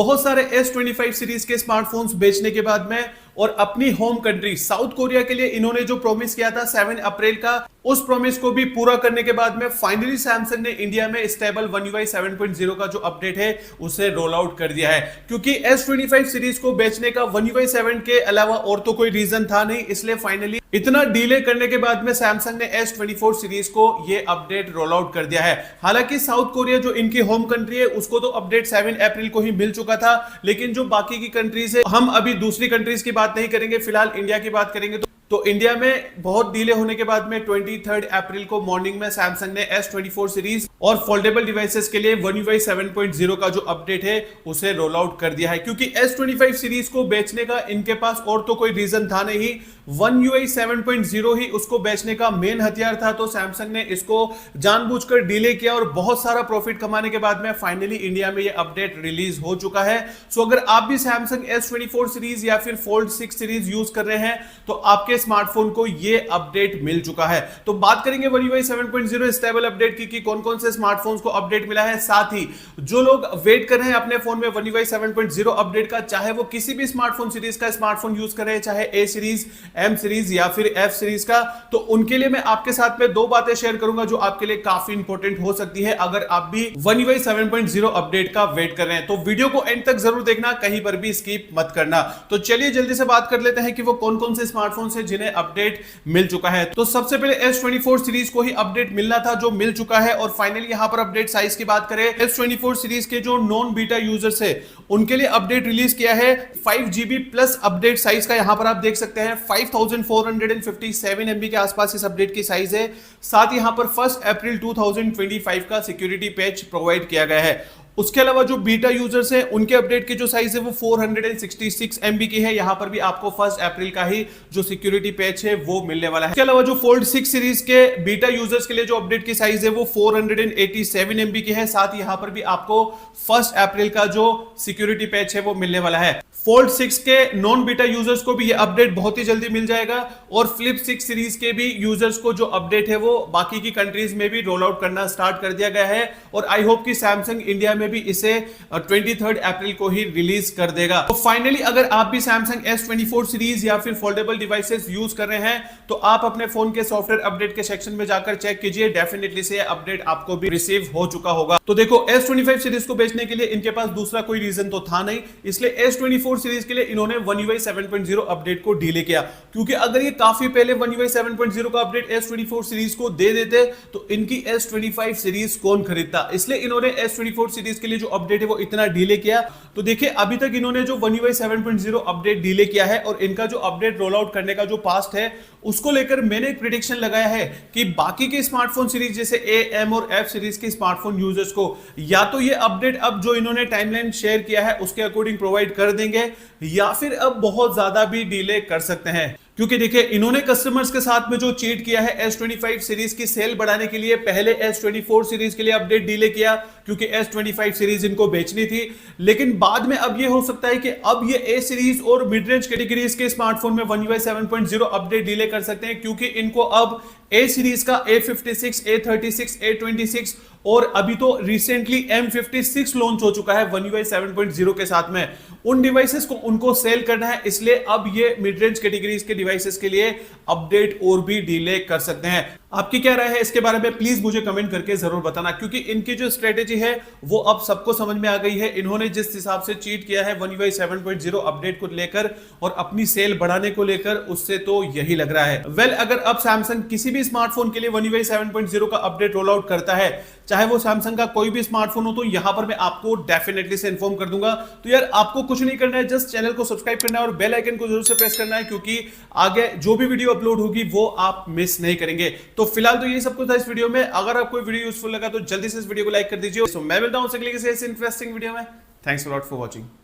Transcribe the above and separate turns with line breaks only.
बहुत सारे S25 series के स्मार्टफोन्स बेचने के बाद में और अपनी होम कंट्री साउथ कोरिया के लिए इन्होंने जो प्रॉमिस किया था 7 अप्रैल का, उस प्रॉमिस को भी पूरा करने के बाद में फाइनली सैमसंग ने इंडिया में स्टेबल One UI 7.0 का जो अपडेट है उसे रोल आउट कर दिया है। क्योंकि S25 सीरीज को बेचने का One UI 7 के अलावा और तो कोई रीजन था नहीं, इसलिए फाइनली इतना डिले करने के बाद में सैमसंग ने S24 सीरीज को ये अपडेट रोल आउट कर दिया है। हालांकि साउथ कोरिया जो इनकी होम कंट्री है उसको तो अपडेट 7 अप्रैल को ही मिल चुका था, लेकिन जो बाकी की कंट्रीज है, हम अभी दूसरी कंट्रीज की बात नहीं करेंगे, फिलहाल इंडिया की बात करेंगे। तो इंडिया में बहुत डिले होने के बाद में 23 अप्रैल को मॉर्निंग में सैमसंग ने S24 सीरीज और फोल्डेबल डिवाइसेस के लिए One UI 7.0 का जो अपडेट है उसे रोल आउट कर दिया है। क्योंकि S25 सीरीज को बेचने का इनके पास और तो कोई रीजन था नहीं, One UI 7.0 ही उसको बेचने का मेन हथियार था। तो सैमसंग ने इसको जानबूझकर डिले किया और बहुत सारा प्रॉफिट कमाने के बाद में फाइनली इंडिया में ये अपडेट रिलीज हो चुका है। सो अगर आप भी सैमसंग S24 सीरीज या फिर Fold 6 सीरीज यूज कर रहे हैं तो आपके स्मार्टफोन को ये अपडेट मिल चुका है। तो बात करेंगे One UI 7.0 स्टेबल अपडेट की कि कौन कौन से स्मार्टफोन्स को अपडेट मिला है। साथ ही जो लोग वेट कर रहे हैं अपने फोन में One UI 7.0 अपडेट का, चाहे वो किसी भी स्मार्टफोन सीरीज का स्मार्टफोन यूज कर रहे हैं, चाहे A सीरीज, M सीरीज या फिर F सीरीज का, तो उनके लिए मैं आपके साथ में दो बातें शेयर करूंगा जो आपके लिए काफी इंपॉर्टेंट हो सकती है अगर आप भी One UI 7.0 अपडेट का वेट कर रहे हैं। तो वीडियो को एंड तक जरूर देखना, कहीं पर भी स्किप मत करना। तो चलिए जल्दी से बात कर लेते हैं कि वो कौन कौन से स्मार्टफोन है जिन्हें अपडेट मिल चुका है। तो सबसे पहले S24 सीरीज को ही अपडेट मिलना था, जो मिल चुका है। और फाइनली यहां पर अपडेट साइज की बात करें, S24 सीरीज के जो नॉन बीटा यूजर्स है उनके लिए अपडेट रिलीज किया है 5GB प्लस अपडेट साइज का। यहां पर आप देख सकते हैं 5457 MB के आसपास इस अपडेट की साइज है। साथ ही यहां पर 1 अप्रैल 2025 का सिक्योरिटी पैच प्रोवाइड किया गया है। उसके अलावा जो बीटा यूजर्स हैं उनके अपडेट की जो साइज है वो 466 MB की है। यहां पर भी आपको 1 अप्रैल का ही जो सिक्योरिटी पैच है वो मिलने वाला है। इसके अलावा जो Fold 6 सीरीज के बीटा यूजर्स के लिए जो अपडेट की साइज है वो 487 MB की है। साथ ही यहां पर भी आपको 1 अप्रैल का जो सिक्योरिटी पैच है वो मिलने वाला है। Fold 6 के नॉन बीटा यूजर्स को भी ये अपडेट बहुत ही जल्दी मिल जाएगा और Flip 6 सीरीज के भी यूजर्स को जो अपडेट है वो बाकी की कंट्रीज में भी रोल आउट करना स्टार्ट कर दिया गया है। और आई होप कि सैमसंग इंडिया में भी इसे 23 अप्रैल को ही रिलीज कर देगा। तो फाइनली अगर आप भी सैमसंग S24 सीरीज या फिर फोल्डेबल डिवाइसेस यूज कर रहे हैं तो आप अपने फोन के सॉफ्टवेयर अपडेट के सेक्शन में जाकर चेक कीजिए, डेफिनेटली से अपडेट आपको भी रिसीव हो चुका होगा। तो देखो S25 सीरीज को बेचने के लिए इनके पास दूसरा कोई रीजन तो था नहीं, इसलिए S24 सीरीज के लिए इन्होंने One UI 7.0 अपडेट को डिले किया। क्योंकि अगर ये काफी पहले One UI 7.0 का अपडेट S24 सीरीज को दे देते तो इनकी S25 सीरीज कौन खरीदता, इसलिए इन्होंने S24 सीरीज के लिए जो अपडेट है वो इतना डिले किया। तो देखिए अभी तक इन्होंने जो One UI 7.0 अपडेट डिले किया है और इनका जो अपडेट रोल आउट करने का जो पास्ट है उसको लेकर मैंने एक प्रेडिक्शन लगाया है कि बाकी के स्मार्टफोन सीरीज जैसे A, M और F सीरीज के स्मार्टफोन यूजर्स को या तो ये अपडेट अब जो इन्होंने टाइमलाइन शेयर किया है उसके अकॉर्डिंग प्रोवाइड कर देंगे या फिर अब बहुत ज्यादा भी डिले कर सकते हैं। क्योंकि देखिए इन्होंने कस्टमर्स के साथ में जो चीट किया है S25 सीरीज की सेल बढ़ाने के लिए, पहले S24 सीरीज के लिए अपडेट डिले किया क्योंकि S25 सीरीज इनको बेचनी थी, लेकिन बाद में अब ये हो सकता है कि अब ये A सीरीज और मिड रेंज कैटेगरीज के स्मार्टफोन में One UI 7.0 अपडेट डिले कर सकते हैं। क्योंकि इनको अब A सीरीज का A56, A36, A26 और अभी तो रिसेंटली M56 लॉन्च हो चुका है One UI 7.0 के साथ में, उन डिवाइसेस को उनको सेल करना है, इसलिए अब ये मिड रेंज कैटेगरीज के डिवाइसेस के लिए अपडेट और भी डिले कर सकते हैं। आपकी क्या राय है इसके बारे में प्लीज मुझे कमेंट करके जरूर बताना। क्योंकि इनकी जो स्ट्रेटेजी है वो अब सबको समझ में आ गई है। इन्होंने जिस हिसाब से चीट किया है One UI 7.0 अपडेट को लेकर और अपनी सेल बढ़ाने को लेकर, उससे तो यही लग रहा है। वेल अगर अब सैमसंग किसी भी स्मार्टफोन के लिए One UI 7.0 का अपडेट रोल आउट करता है, चाहे वो सैमसंग का कोई भी स्मार्टफोन हो, तो यहां पर मैं आपको डेफिनेटली से इन्फॉर्म कर दूंगा। तो यार आपको कुछ नहीं करना है, जस्ट चैनल को सब्सक्राइब करना है और बेल आइकन को जरूर से प्रेस करना है, क्योंकि आगे जो भी वीडियो अपलोड होगी वो आप मिस नहीं करेंगे। तो फिलहाल तो यही सब कुछ था इस वीडियो में। अगर आपको वीडियो यूजफुल लगा तो जल्दी से इस वीडियो को लाइक कर दीजिए। तो मैं मिलता हूं अगले किसी ऐसे इंटरेस्टिंग वीडियो में। Thanks a lot for watching.